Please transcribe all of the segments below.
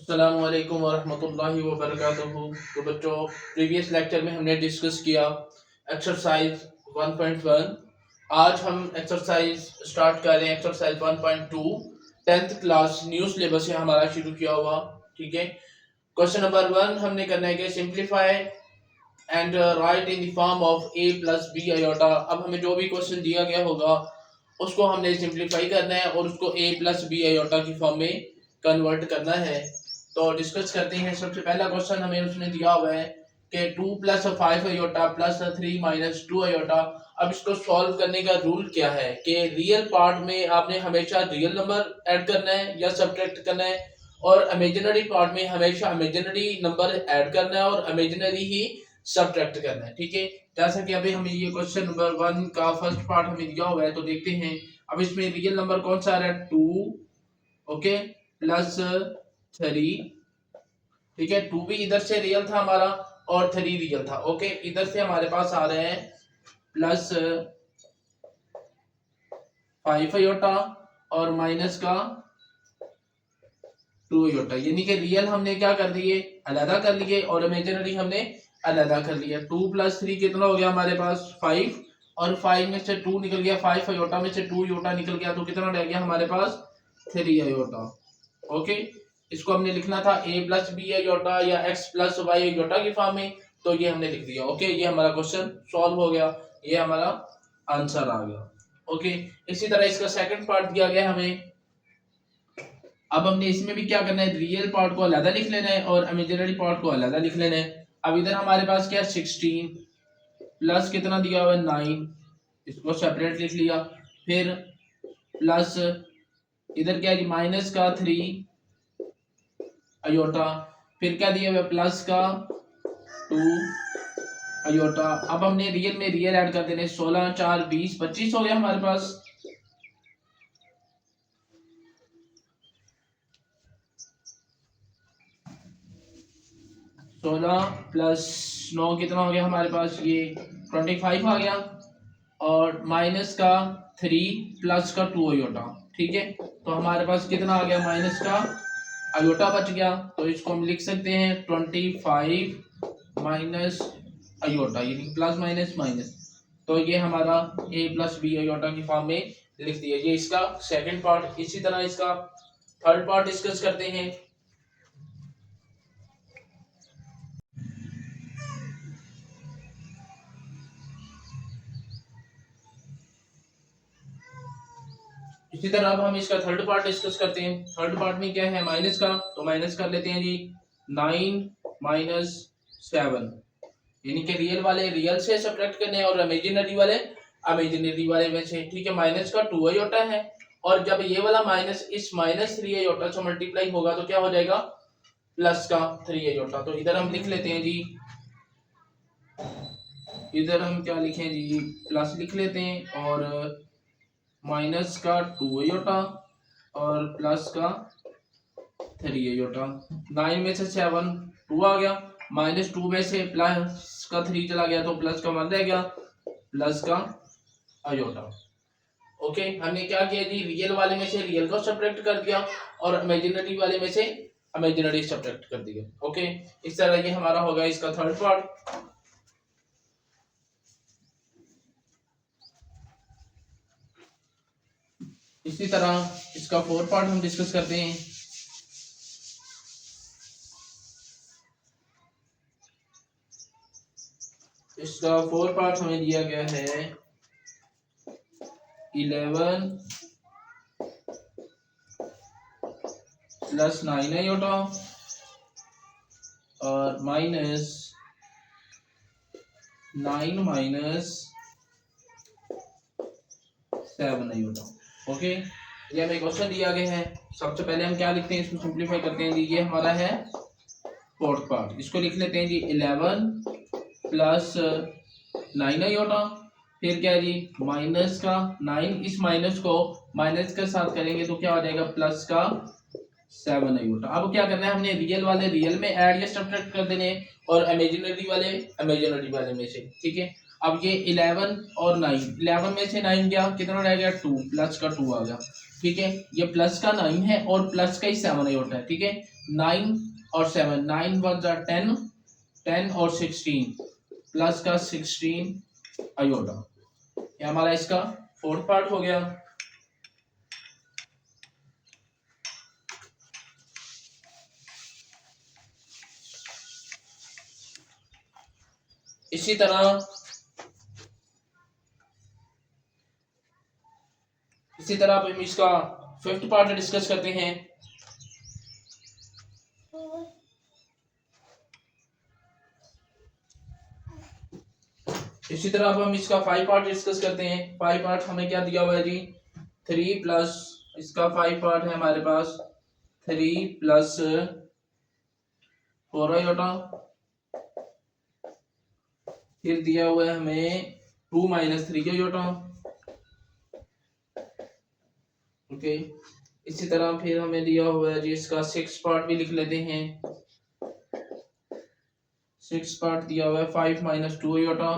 अस्सलामुअलैकुम वरहमतुल्लाहि वबरकातुहू। तो बच्चों, प्रीवियस लेक्चर में हमने डिस्कस किया एक्सरसाइज 1.1। आज हम एक्सरसाइज स्टार्ट कर रहे हैं। Exercise 1.2 10th class new syllabus से हमारा शुरू किया हुआ। ठीक है। क्वेश्चन नंबर 1 हमने करना है कि simplify and write in the form of a plus B iota. अब हमें जो भी क्वेश्चन दिया गया होगा उसको हमने सिंप्लीफाई करना है और उसको a प्लस बी आयोटा की फॉर्म में कन्वर्ट करना है। तो डिस्कस करते हैं। सबसे पहला क्वेश्चन हमें उसने दिया हुआ है कि 2 plus 5 iota plus 3 minus 2 iota. अब इसको सॉल्व करने का रूल क्या है कि रियल पार्ट में आपने हमेशा रियल नंबर ऐड करना है या सब्ट्रैक्ट करना है, और इमेजिनरी पार्ट में हमेशा इमेजिनरी नंबर ऐड करना है और इमेजिनरी ही सब्ट्रैक्ट करना है। ठीक है। जैसा कि अभी हमें ये क्वेश्चन नंबर 1 का फर्स्ट पार्ट हमें दिया हुआ है, तो देखते हैं। अब इसमें रियल नंबर कौन सा आ रहा है? 2 ओके प्लस 3। ठीक है। 2 भी इधर से रियल था हमारा और 3 रियल था। ओके, इधर से हमारे पास आ रहे हैं प्लस 5 आयोटा और माइनस का 2 आयोटा, यानी कि रियल हमने क्या कर दिए, अलग कर लिए, और इमेजिनरी हमने अलग कर लिया। 2 प्लस 3 कितना हो गया हमारे पास? 5, और 5 में से 2 निकल गया, 5 आयोटा में से 2 आयोटा निकल गया, तो कितना रह गया हमारे पास? 3 आयोटा। ओके, इसको हमने लिखना था a प्लस बी आयोटा या x प्लस वाई आयोटा की फॉर्म में, तो ये हमने लिख दिया। ओके, ये हमारा क्वेश्चन सॉल्व हो गया, ये हमारा आंसर आ गया। ओके, इसी तरह इसका सेकंड पार्ट दिया गया हमें। अब हमने इसमें भी क्या करना है, रियल पार्ट को अलग लिख लेना है और इमेजिनरी पार्ट को अलग लिख लेना है। अब इधर हमारे पास क्या है, 16 प्लस कितना दिया हुआ है, 9, इसको सेपरेट लिख लिया। फिर प्लस इधर क्या है, माइनस का 3 आयोटा, फिर क्या दिया हुआ है, प्लस का 2 आयोटा। अब हमने रियल में रियल ऐड कर देने, 16 4 20 25 हो गया हमारे पास। सोलह प्लस 9 कितना हो गया हमारे पास, ये 25 आ गया, और माइनस का 3 प्लस का 2 आयोटा। ठीक है, तो हमारे पास कितना आ गया, माइनस का आयोटा बच गया, तो इसको हम लिख सकते हैं 25 माइनस आयोटा, यानी प्लस माइनस माइनस। तो ये हमारा a प्लस बी आयोटा की फॉर्म में लिख दिया। ये इसका सेकंड पार्ट। इसी तरह इसका थर्ड पार्ट डिस्कस करते हैं। इसी तरह अब हम इसका थर्ड पार्ट डिस्कस करते हैं। थर्ड पार्ट में क्या है, माइनस का, तो माइनस कर लेते हैं जी। 9 माइनस 7, यानी कि रियल वाले रियल से सब्ट्रैक्ट करने हैं और इमेजिनरी वाले इमेजिनरी वाले में से। ठीक है, माइनस का 2 आयोटा है, और जब ये वाला माइनस इस माइनस 3 आयोटा से मल्टीप्लाई होगा तो क्या हो जाएगा, प्लस का 3 आयोटा। तो इधर हम लिख लेते हैं जी, इधर हम क्या लिखें जी, प्लस लिख लेते हैं, और माइनस का 2 आयोटा और प्लस का 3 आयोटा। 9 में से 7 2 आ गया, माइनस 2 में से प्लस का 3 चला गया, तो प्लस का 1 रह गया, प्लस का आयोटा। ओके, हमने क्या किया जी, रियल वाले में से रियल को सब्ट्रैक्ट कर दिया और इमेजिनरी वाले में से इमेजिनरी सब्ट्रैक्ट कर दिया। ओके, इस तरह ये हमारा होगा इसका थर्ड पार्ट। इसी तरह इसका फोर्थ पार्ट हम डिस्कस करते हैं। इसका फोर्थ पार्ट हमें दिया गया है 11 प्लस 9 आयोटा और माइनस 9 माइनस 7 आयोटा। ओके, ये हमें क्वेश्चन दिया गया है। सबसे पहले हम क्या लिखते हैं, इसको सिंप्लीफाई करते हैं जी। ये हमारा है फोर्थ पार्ट, इसको लिख लेते हैं जी 11 प्लस 9 आयोटा, फिर क्या है जी, माइनस का 9, इस माइनस को माइनस के साथ करेंगे तो क्या हो जाएगा, प्लस का 7 आयोटा। अब क्या करना है, हमने रियल वाले रियल में ऐड या सब्ट्रैक्ट कर देने और इमेजिनरी वाले इमेजिनरी वाले में से। ठीक है, अब ये 11 और 9, 11 में से 9 गया, कितना रह गया, 2, प्लस का 2 आ गया। ठीक है, ये प्लस का 9 है और प्लस का ही 7 आयोटा है। ठीक है, 9 और 7, 9 वन जा 10, 10 और 16 प्लस का 16 आयोटा। ये हमारा इसका फोर्थ पार्ट हो गया। इसी तरह अब हम इसका फिफ्थ पार्ट डिस्कस करते हैं। इसी तरह अब हम इसका 5 पार्ट डिस्कस करते हैं। 5 पार्ट हमें क्या दिया हुआ है जी, 3 प्लस इसका 5 पार्ट है हमारे पास 3 प्लस 4 आयोटा, फिर दिया हुआ है हमें 2 माइनस 3 आयोटा। ओके, इसी तरह फिर हमें दिया हुआ है जी इसका 6 पार्ट भी लिख लेते हैं। 6 पार्ट दिया हुआ है 5 माइनस 2 आयोटा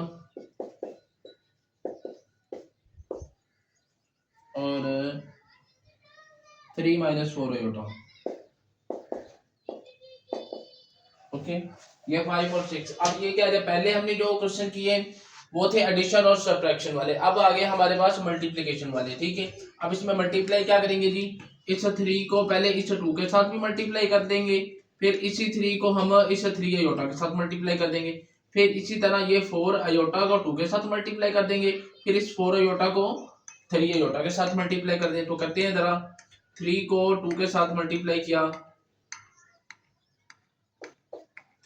और 3 माइनस 4 आयोटा। ओके, ये 5 और 6। अब ये क्या है, पहले हमने जो क्वेश्चन किए वो थे एडिशन और सब्ट्रैक्शन वाले, अब आगे हमारे पास मल्टीप्लिकेशन वाले। ठीक है, अब इसमें मल्टीप्लाई क्या करेंगे जी, इस 3 को पहले इस 2 के साथ भी मल्टीप्लाई कर देंगे, फिर इसी 3 को हम इस 3 आयोटा के साथ मल्टीप्लाई कर देंगे, फिर इसी तरह ये 4 आयोटा को 2 के साथ मल्टीप्लाई कर देंगे, फिर इस 4 आयोटा को 3 आयोटा के साथ मल्टीप्लाई कर देंगे। तो करते हैं जरा, 3 को 2 के साथ मल्टीप्लाई किया,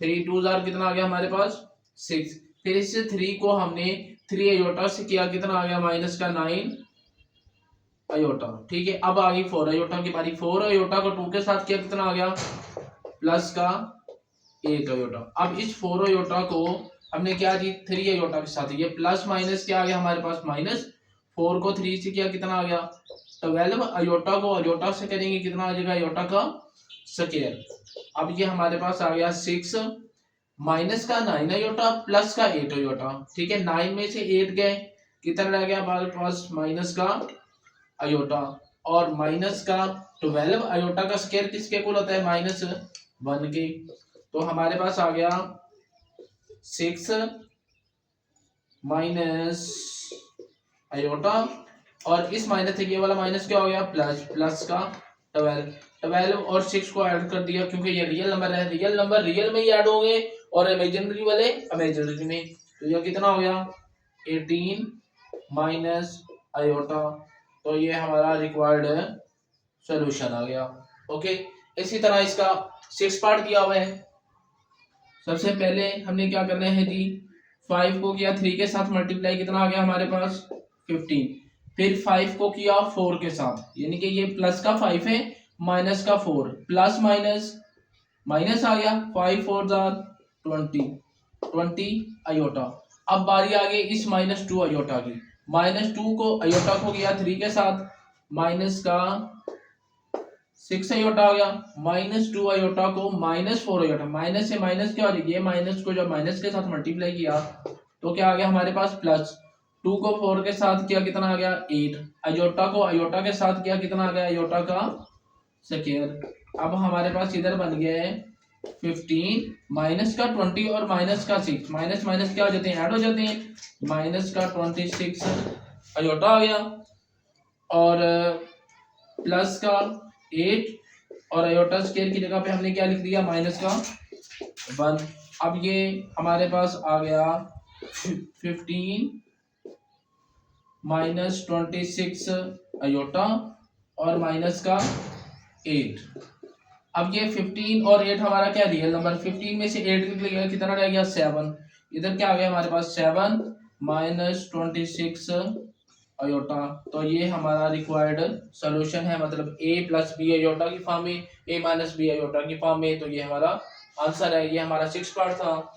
3 2 जार कितना आ गया हमारे पास 6, फिर इस 3 को हमने 3 आयोटा से किया, कितना आ गया माइनस का 9 आयोटा। ठीक है, अब आ गई 4 आयोटा की बारी, 4 आयोटा को 2 के साथ किया, कितना आ गया प्लस का 8 आयोटा। अब इस 4 आयोटा को हमने क्या जी 3 आयोटा के साथ, ये प्लस माइनस क्या आ गया हमारे पास माइनस, 4 को 3 से किया, कितना आ गया 12 आयोटा को आयोटा से करेंगे, कितना आ जाएगा आयोटा का स्क्वायर। अब ये हमारे पास आ गया 6 माइनस का 9 आयोटा प्लस का 8 आयोटा। ठीक है, 9 में से 8 गए, कितना रह गया हमारे पास माइनस का आयोटा, और माइनस का 12 आयोटा का स्क्वायर किसके इक्वल होता है -1 के। तो हमारे पास आ गया 6 माइनस आयोटा, और इस माइनस से ये वाला माइनस क्या हो गया प्लस का 12 और 6 को ऐड कर दिया, क्योंकि ये रियल नंबर है, रियल नंबर रियल में ही ऐड होंगे और इमेजिनरी वाले इमेजिनरी में। तो ये कितना हो गया 18 माइनस आयोटा। तो ये हमारा रिक्वायर्ड सॉल्यूशन आ गया। ओके, इसी तरह इसका 6 पार्ट दिया हुआ है। सबसे पहले हमने क्या करना है जी, 5 को किया 3 के साथ मल्टीप्लाई, कितना आ गया हमारे पास 15, फिर 5 को किया 4 के साथ, यानी कि ये प्लस का 5 है माइनस का 4, प्लस माइनस माइनस आ गया, 5 4 20 आयोटा। अब बारी आ गई इस -2 आयोटा की, -2 को आयोटा को किया 3 के साथ, माइनस का 6 आयोटा आ गया, -2 आयोटा को -4 आयोटा, माइनस से माइनस क्या हो जाएगी, ये माइनस को जब माइनस के साथ मल्टीप्लाई किया तो क्या आ गया हमारे पास प्लस, 2 को 4 के साथ किया, कितना आ गया 8, आयोटा को आयोटा के साथ किया, कितना आ गया आयोटा का स्क्वायर। अब हमारे पास इधर बन गया है 15 माइनस का 20 और माइनस का 6, माइनस माइनस क्या हो जाते हैं ऐड हो जाते हैं, माइनस का 26 आयोटा आ गया, और प्लस का 8, और आयोटा स्क्वायर की जगह पे हमने क्या लिख दिया माइनस का 1। अब ये हमारे पास आ गया 15 माइनस 26 आयोटा और माइनस का 8। अब ये 15 और 8 हमारा क्या रियल नंबर, 15 में से 8 निकल गया, कितना रह गया 7, इधर क्या आ गया हमारे पास 7 माइनस 26 आयोटा। तो ये हमारा रिक्वायर्ड सॉल्यूशन है, मतलब a प्लस बी आयोटा की फॉर्म में, a माइनस बी आयोटा की फॉर्म में। तो ये हमारा आंसर है, ये हमारा 6 पार्ट था।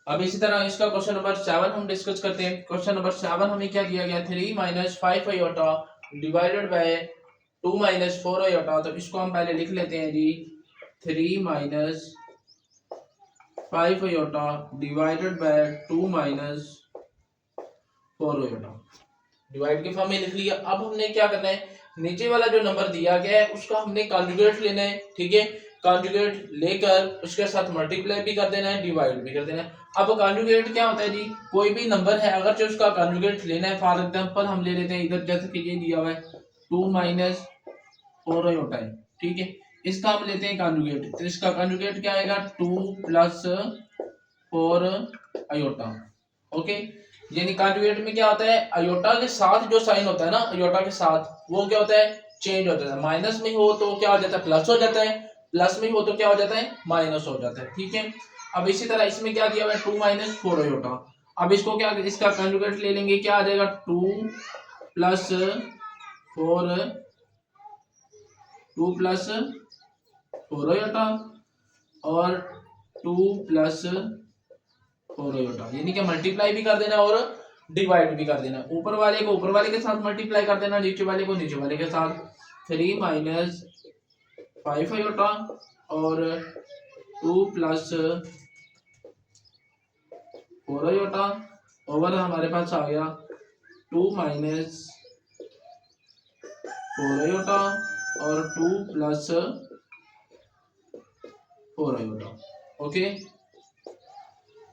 अब इसी तरह इसका क्वेश्चन नंबर 7 हम डिस्कस करते हैं। क्वेश्चन नंबर 7 हमें क्या दिया गया, 3 minus 5 iota divided by 2 minus 4 iota. तो इसको हम पहले लिख लेते हैं जी, 3 minus 5 iota divided by 2 minus 4 iota. Divide के फॉर्म में लिख लिया। अब हमने क्या करना है, नीचे वाला जो नंबर दिया गया है उसका हमने कॉन्जुगेट लेना है, ठीक है। कॉन्जुगेट लेकर उसके साथ मल्टीप्लाई भी कर देना है, डिवाइड भी कर देना है। अब कॉन्जुगेट क्या होता है जी, कोई भी नंबर है अगर जो उसका कॉन्जुगेट लेना है, फॉर एग्जांपल हम ले लेते हैं इधर जैसे कि ये दिया हुआ है 2 माइनस 4 आयोटा है, ठीक है। इसका हम लेते हैं कॉन्जुगेट, तो इसका कॉन्जुगेट क्या आएगा 2 प्लस 4 आयोटा, ओके। यानी कॉन्जुगेट में क्या होता है, अयोटा के साथ जो साइन होता है ना, अयोटा के साथ वो क्या होता है, चेंज हो जाता है। माइनस में हो तो क्या हो जाता है, प्लस हो जाता है, प्लस में हो तो क्या हो जाता है, माइनस हो जाता है, ठीक है। अब इसी तरह इसमें क्या दिया हुआ है 2 माइनस 4 अयोटा। अब इसको क्या, इसका कॉन्जुगेट ले लेंगे, क्या आ जाएगा 2 प्लस 4 2 प्लस 4 अयोटा और 2 प्लस 4 अयोटा, यानी कि मल्टीप्लाई भी कर देना और डिवाइड भी कर देना। ऊपर वाले को ऊपर वाले के साथ मल्टीप्लाई कर देना, नीचे वाले को नीचे वाले के साथ। 3 माइनस 5 अयोटा और 2 प्लस 4 अयोटा ओवर हमारे पास आ गया 2 माइनस 4 अयोटा और 2 प्लस 4 अयोटा, ओके।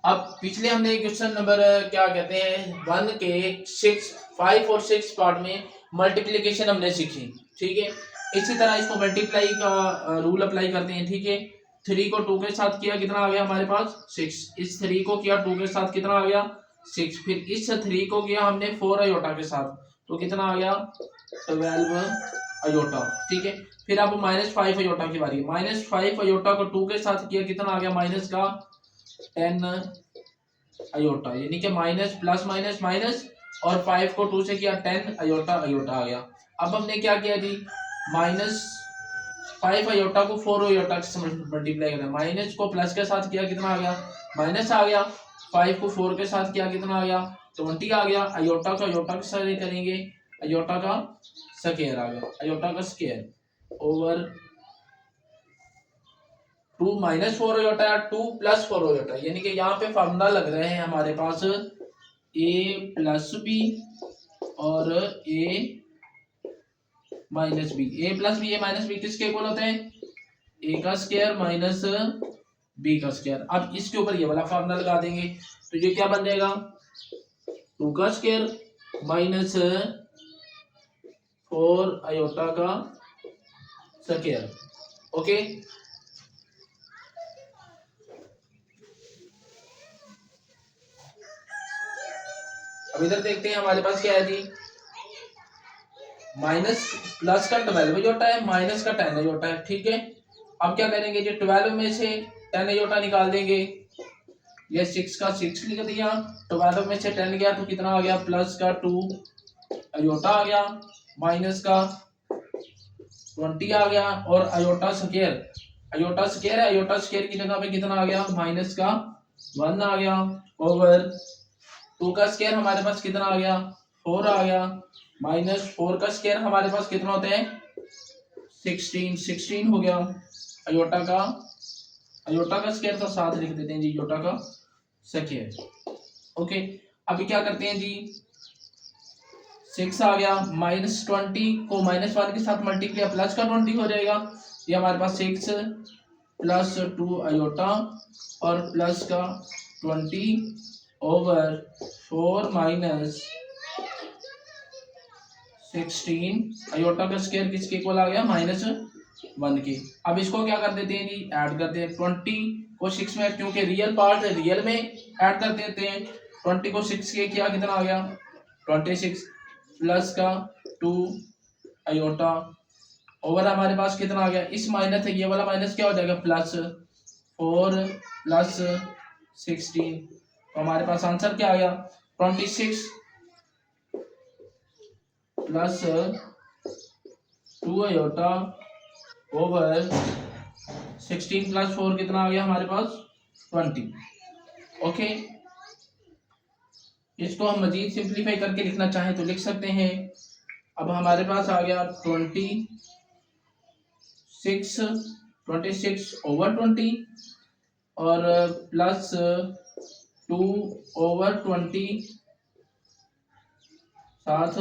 अब पिछले हमने क्वेश्चन नंबर क्या कहते हैं 1 के 6 5 और 6 पार्ट में मल्टीप्लिकेशन हमने सीखी, ठीक है। इसी तरह इसको मल्टीप्लाई का रूल अप्लाई करते हैं, ठीक है। 3 को 2 के साथ किया, कितना आ गया हमारे पास 6। इस 3 को किया 2 के साथ, कितना आ गया 6। फिर इस 3 को किया हमने 4 अयोटा के साथ, तो कितना आ गया 12 अयोटा, ठीक है। फिर अब -5 अयोटा की बारी। -5 अयोटा को 2 के साथ किया, कितना आ गया माइनस का 10 अयोटा, यानी कि माइनस प्लस माइनस माइनस, और 5 को 2 से किया 10 अयोटा अयोटा आ गया। अब हमने क्या किया जी, -5 अयोटा को 4 अयोटा से मल्टीप्लाई करना, माइनस को प्लस के साथ किया, कितना आ गया माइनस आ गया। 5 को 4 के साथ किया, कितना आ गया 20 आ गया। अयोटा को अयोटा के साथ करेंगे, अयोटा का स्क्वायर आ गया, अयोटा का square over 2 minus 4 iota 2 plus 4 iota, यानी कि यहाँ पे फार्मूला लग रहे हैं हमारे पास a प्लस बी और a minus B. a plus B, a minus B किसके इक्वल होते हैं, a का स्क्वायर माइनस b का स्क्वायर। अब इसके ऊपर ये वाला फार्मूला लगा देंगे, तो ये क्या बन जाएगा 2 का स्क्वायर माइनस 4 अयोटा का स्क्वायर, ओके। अब इधर देखते हैं हमारे पास क्या है जी, माइनस प्लस का 12 अयोटा है, माइनस का 10 अयोटा है, ठीक है। अब क्या करेंगे जी, 12 में से 10 अयोटा निकाल देंगे, ये 6 का 6 लिख दिया, 12 में से 10 गया तो कितना आ गया प्लस का 2 अयोटा आ गया, माइनस का 20 आ गया, और अयोटा स्क्वायर, अयोटा स्क्वायर है, अयोटा स्क्वायर की जगह पे कितना आ गया माइनस का 1 आ गया, ओवर 2 का स्क्वायर हमारे पास कितना आ गया 4 आ गया, माइनस 4 का स्क्वायर हमारे पास कितना होता है 16 हो गया। अयोटा का स्क्वायर तो साथ लिख देते हैं जी, अयोटा का स्क्वायर, ओके। अभी क्या करते हैं जी, 6 आ गया, -20 को -1 के साथ मल्टीप्लाई प्लस का 20 हो जाएगा, ये हमारे पास 6 प्लस 2 अयोटा और प्लस का 20 ओवर 4 माइनस 16 अयोटा का स्क्वायर किसके इक्वल आ गया -1 के। अब इसको क्या कर देते हैं जी, ऐड करते हैं 20 को 6 में, क्योंकि रियल पार्ट है रियल में ऐड कर देते हैं। 20 को 6 के किया, कितना आ गया 26 प्लस का 2 अयोटा ओवर हमारे पास कितना आ गया, इस माइनस है ये वाला माइनस क्या हो जाएगा प्लस 4 प्लस 16, तो हमारे पास आंसर क्या आ गया 26 प्लस 2 अयोटा ओवर 16 प्लस 4 कितना आ गया हमारे पास 20, ओके। इसको हम मजीद सिंप्लीफाई करके लिखना चाहें तो लिख सकते हैं। अब हमारे पास आ गया 26 ओवर 20 और प्लस 2/20 साथ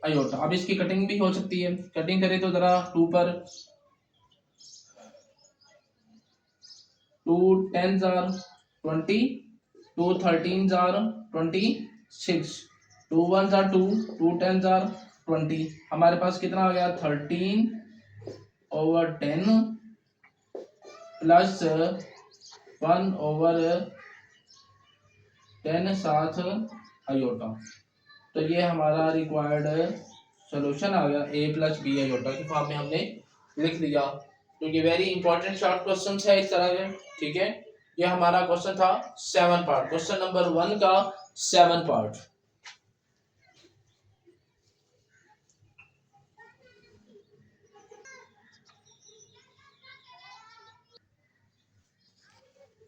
आयोटा। अब इसकी कटिंग भी हो सकती है, कटिंग करें तो जरा 2 पर 2 10s are 20, 2 13s are 26, 2 1s are 2, 2 10s are 20। हमारे पास कितना आ गया 13/10 प्लस 1/10 साथ आयोटा। तो ये हमारा रिक्वायर्ड सॉल्यूशन आ गया, a प्लस बी आयोटा की फॉर्म में हमने लिख दिया। तो ये वेरी इंपॉर्टेंट शॉर्ट क्वेश्चन है इस तरह के, ठीक है। ये हमारा क्वेश्चन था 7 पार्ट, क्वेश्चन नंबर 1 का 7 पार्ट।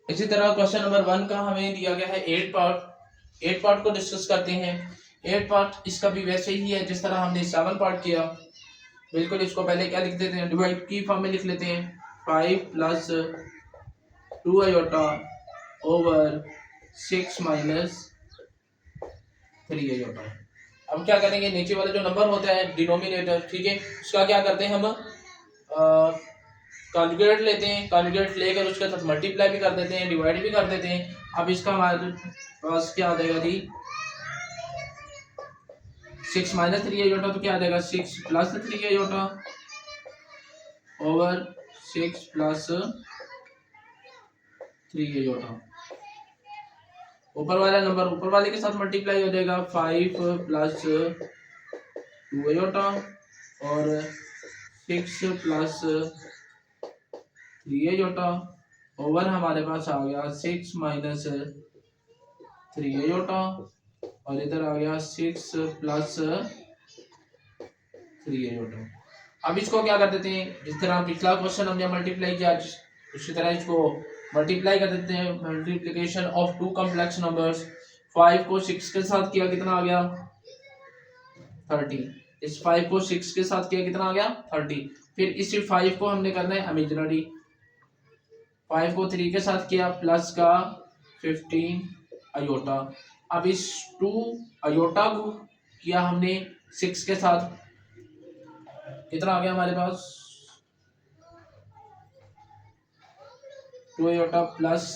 इसी तरह क्वेश्चन नंबर 1 का हमें दिया गया है 8 पार्ट। 8 पार्ट को डिस्कस करते हैं। 8 पार्ट इसका भी वैसे ही है जिस तरह हमने 7 पार्ट किया। बिल्कुल इसको पहले क्या लिख देते हैं, डिवाइड की फॉर्म में लिख लेते हैं। 5 plus 2 iota over 6 minus 3 iota. अब क्या करेंगे, नीचे वाला जो नंबर होता है डिनोमिनेटर, ठीक है, उसका क्या करते हैं हम कॉन्जुगेट लेते हैं। कॉन्जुगेट लेकर उसके साथ मल्टीप्लाई भी कर देते हैं, डिवाइड भी कर देते हैं। अब इसका हमारे पास क्या आ जाएगा जी, 6 माइनस 3 आयोटा, तो क्या आ जाएगा 6 plus 3 iota over 6 plus 3 iota. ऊपर वाला नंबर ऊपर वाले के साथ मल्टीप्लाई हो जाएगा, 5 प्लस 2 आयोटा और 6 प्लस 3 आयोटा ओवर हमारे पास आ गया 6 माइनस 3 आयोटा और इधर आ गया 6 प्लस 3 आयोटा। अब इसको क्या कर देते हैं, जिस तरह पिछला क्वेश्चन हमने मल्टीप्लाई किया उसी तरह इसको मल्टीप्लाई कर देते हैं। Multiplication of two complex numbers. 5 को 6 के साथ किया, कितना आ गया 30। इस 5 को 6 के साथ किया, कितना आ गया 30। फिर इसी 5 को हमने करना है इमेजिनरी। 5 को 3 के साथ किया, प्लस का 15 आयोटा। अब इस 2 आयोटा को किया हमने 6 के साथ, कितना आ गया हमारे पास 2 आयोटा प्लस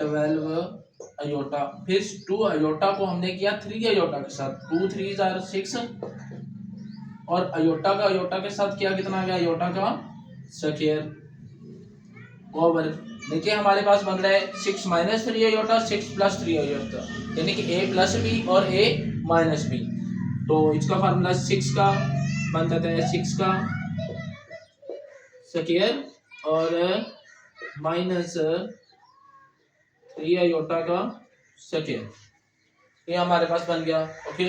12 आयोटा। फिर 2 आयोटा को हमने किया 3 आयोटा के साथ, 2 3s are 6 और आयोटा का आयोटा के साथ किया, कितना आ गया आयोटा का स्क्वायर ओवर। देखिए हमारे पास बन रहा है 6 माइनस 3 आयोटा 6 प्लस 3 आयोटा, यानी कि a प्लस बी और a माइनस बी। तो इसका फार्मूला 6 का बन जाता है 6 का स्क्वायर और माइनस 3 आयोटा का स्क्वायर। ये हमारे पास बन गया, ओके।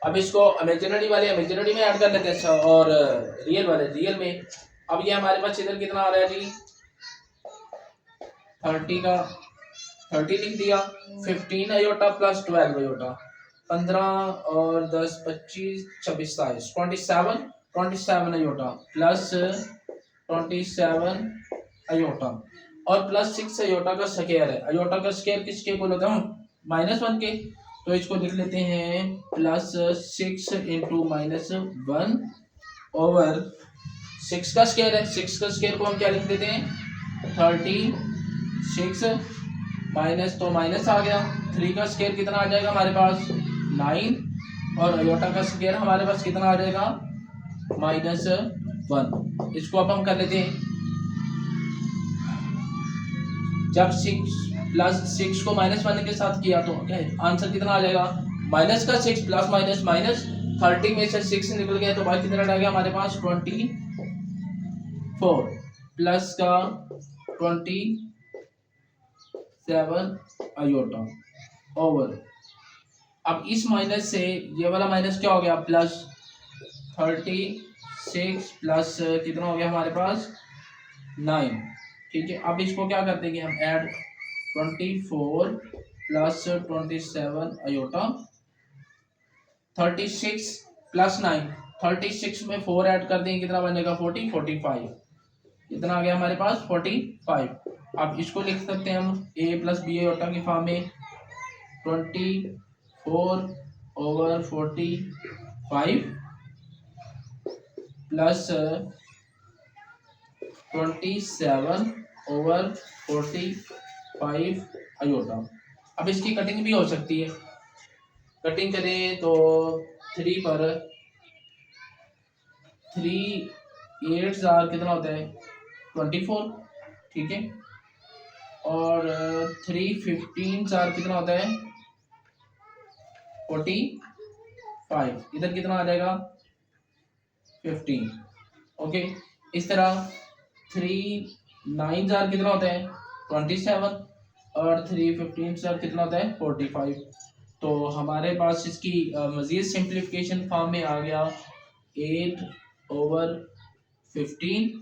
अब इसको इमेजिनरी वाले इमेजिनरी में ऐड कर लेते हैं और रियल वाले रियल में। अब ये हमारे पास इधर कितना आ रहा है जी 30 का 30 लिख दिया, 15 आयोटा प्लस 12 आयोटा, 15 और 10 25 26 27 27 आयोटा प्लस 27 आयोटा और प्लस 6 आयोटा का स्क्वायर है। आयोटा का स्क्वायर किसके बोल होता है -1 के, तो इसको लिख लेते हैं प्लस 6 इंटू -1 ओवर 6 का स्क्वायर है। 6 का स्क्वायर को हम क्या लिख देते हैं 36 माइनस, तो माइनस आ गया। 3 का स्क्वायर कितना आ जाएगा हमारे पास 9 और आयोटा का स्क्वायर हमारे पास कितना आ जाएगा -1। इसको अब हम कर लेते हैं, जब 6 प्लस 6 को -1 के साथ किया तो आंसर कितना आ जाएगा माइनस का 6 प्लस माइनस माइनस 30 में से 6 निकल गया तो बाकी कितना रह गया हमारे पास 24 प्लस का 27 आयोटा ओवर। अब इस माइनस से ये वाला माइनस क्या हो गया प्लस 36 प्लस कितना हो गया हमारे पास 9, ठीक है। अब इसको क्या कर देंगे हम ऐड 24 प्लस 27 आयोटा, 36 प्लस 9, 36 में 4 ऐड कर देंगे कितना बनेगा 45, कितना आ गया हमारे पास 45। अब इसको लिख सकते हैं हम ए प्लस बी आयोटा की फॉर्म में 24/45 प्लस 27/45 आयोटा। अब इसकी कटिंग भी हो सकती है, कटिंग करें तो 3 पर 3 8 कितना होता है 24, ठीक है। और 3 15 कितना होता है 45, इधर कितना आ जाएगा 15, ओके। इस तरह 3 9 कितना होता है 27 और 3 15 कितना होता है 45। तो हमारे पास इसकी मज़ीद सिंप्लीफिकेशन फॉर्म में आ गया 8/15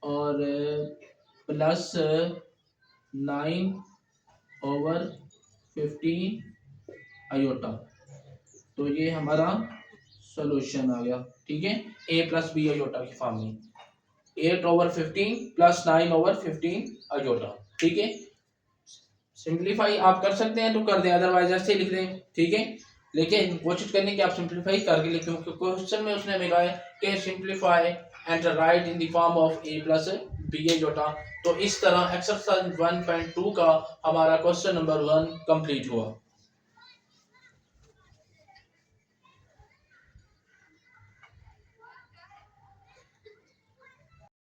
और प्लस 9/15 आयोटा। तो ये हमारा सॉल्यूशन आ गया, ठीक है, ए प्लस बी आयोटा की फॉर्म में 8/15 प्लस 9/15 आयोटा, ठीक है। सिंप्लीफाई आप कर सकते हैं तो कर दें, अदरवाइज ऐसे लिख दें, ठीक है। लेकिन कोशिश करने की आप सिंप्लीफाई करके लिखें, क्योंकि क्वेश्चन में उसने हमें कहा है कि simplify and write in the form of A plus B iota. तो इस तरह एक्सरसाइज 1.2 का हमारा क्वेश्चन नंबर 1 कंप्लीट हुआ।